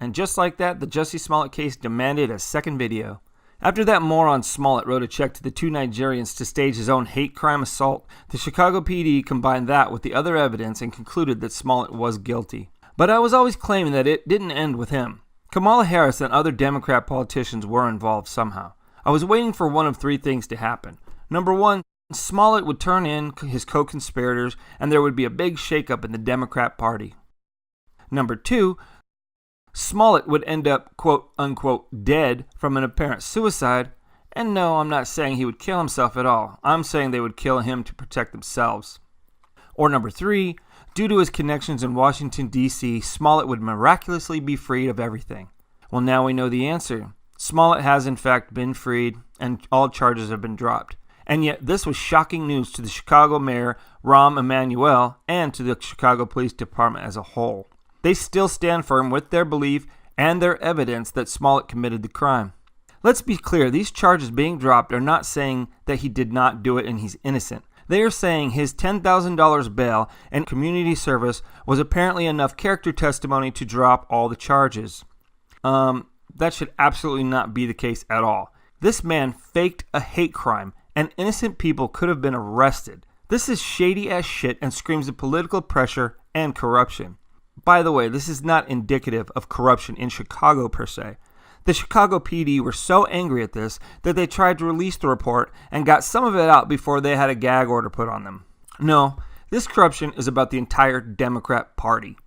And just like that, the Jussie Smollett case demanded a second video. After that moron Smollett wrote a check to the two Nigerians to stage his own hate crime assault, the Chicago PD combined that with the other evidence and concluded that Smollett was guilty. But I was always claiming that it didn't end with him. Kamala Harris and other Democrat politicians were involved somehow. I was waiting for one of three things to happen. Number one, Smollett would turn in his co-conspirators and there would be a big shakeup in the Democrat Party. Number two, Smollett would end up, quote-unquote, dead from an apparent suicide. And no, I'm not saying he would kill himself at all. I'm saying they would kill him to protect themselves. Or number three, due to his connections in Washington, D.C., Smollett would miraculously be freed of everything. Well, now we know the answer. Smollett has in fact been freed, and all charges have been dropped. And yet this was shocking news to the Chicago mayor, Rahm Emanuel, and to the Chicago Police Department as a whole. They still stand firm with their belief and their evidence that Smollett committed the crime. Let's be clear, these charges being dropped are not saying that he did not do it and he's innocent. They are saying his $10,000 bail and community service was apparently enough character testimony to drop all the charges. That should absolutely not be the case at all. This man faked a hate crime and innocent people could have been arrested. This is shady as shit and screams of political pressure and corruption. By the way, this is not indicative of corruption in Chicago per se. The Chicago PD were so angry at this that they tried to release the report and got some of it out before they had a gag order put on them. No, this corruption is about the entire Democrat Party.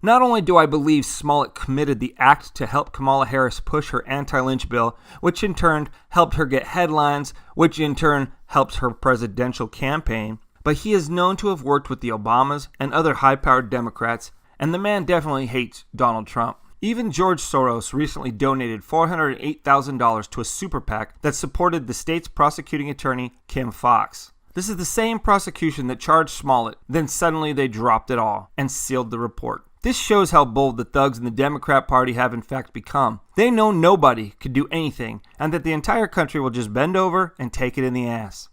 Not only do I believe Smollett committed the act to help Kamala Harris push her anti-lynch bill, which in turn helped her get headlines, which in turn helps her presidential campaign, but he is known to have worked with the Obamas and other high-powered Democrats, and the man definitely hates Donald Trump. Even George Soros recently donated $408,000 to a super PAC that supported the state's prosecuting attorney, Kim Foxx. This is the same prosecution that charged Smollett, then suddenly they dropped it all and sealed the report. This shows how bold the thugs in the Democrat Party have in fact become. They know nobody could do anything, and that the entire country will just bend over and take it in the ass.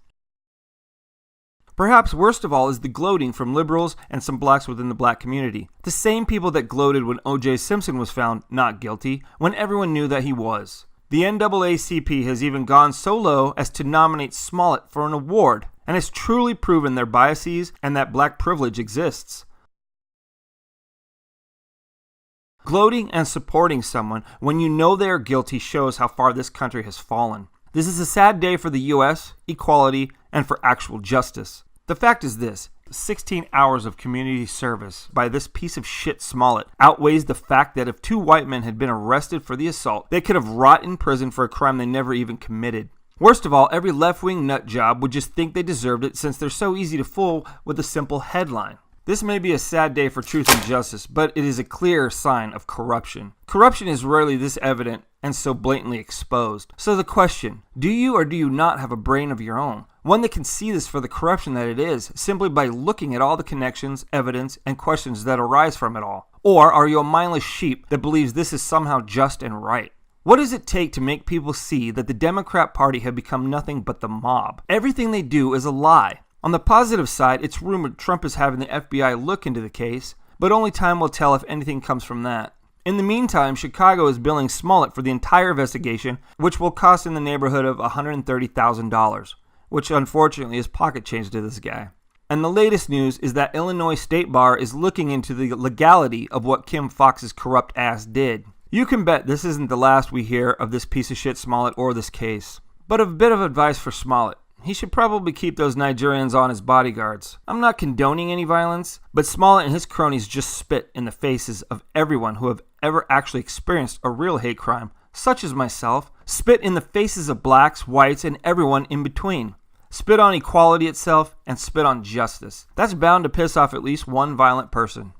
Perhaps worst of all is the gloating from liberals and some blacks within the black community. The same people that gloated when O.J. Simpson was found not guilty, when everyone knew that he was. The NAACP has even gone so low as to nominate Smollett for an award, and has truly proven their biases and that black privilege exists. Gloating and supporting someone when you know they are guilty shows how far this country has fallen. This is a sad day for the U.S., equality, and for actual justice. The fact is this, 16 hours of community service by this piece of shit Smollett outweighs the fact that if two white men had been arrested for the assault, they could have rot in prison for a crime they never even committed. Worst of all, every left-wing nut job would just think they deserved it since they're so easy to fool with a simple headline. This may be a sad day for truth and justice, but it is a clear sign of corruption. Corruption is rarely this evident and so blatantly exposed. So the question, do you or do you not have a brain of your own? One that can see this for the corruption that it is, simply by looking at all the connections, evidence, and questions that arise from it all? Or are you a mindless sheep that believes this is somehow just and right? What does it take to make people see that the Democrat Party have become nothing but the mob? Everything they do is a lie. On the positive side, it's rumored Trump is having the FBI look into the case, but only time will tell if anything comes from that. In the meantime, Chicago is billing Smollett for the entire investigation, which will cost in the neighborhood of $130,000, which unfortunately is pocket change to this guy. And the latest news is that Illinois State Bar is looking into the legality of what Kim Foxx's corrupt ass did. You can bet this isn't the last we hear of this piece of shit Smollett or this case. But a bit of advice for Smollett. He should probably keep those Nigerians on his bodyguards. I'm not condoning any violence, but Smollett and his cronies just spit in the faces of everyone who have ever actually experienced a real hate crime, such as myself, spit in the faces of blacks, whites, and everyone in between. Spit on equality itself, and spit on justice. That's bound to piss off at least one violent person.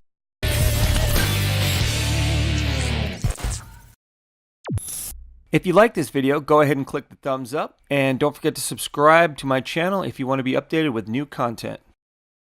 If you like this video, go ahead and click the thumbs up, and don't forget to subscribe to my channel if you want to be updated with new content.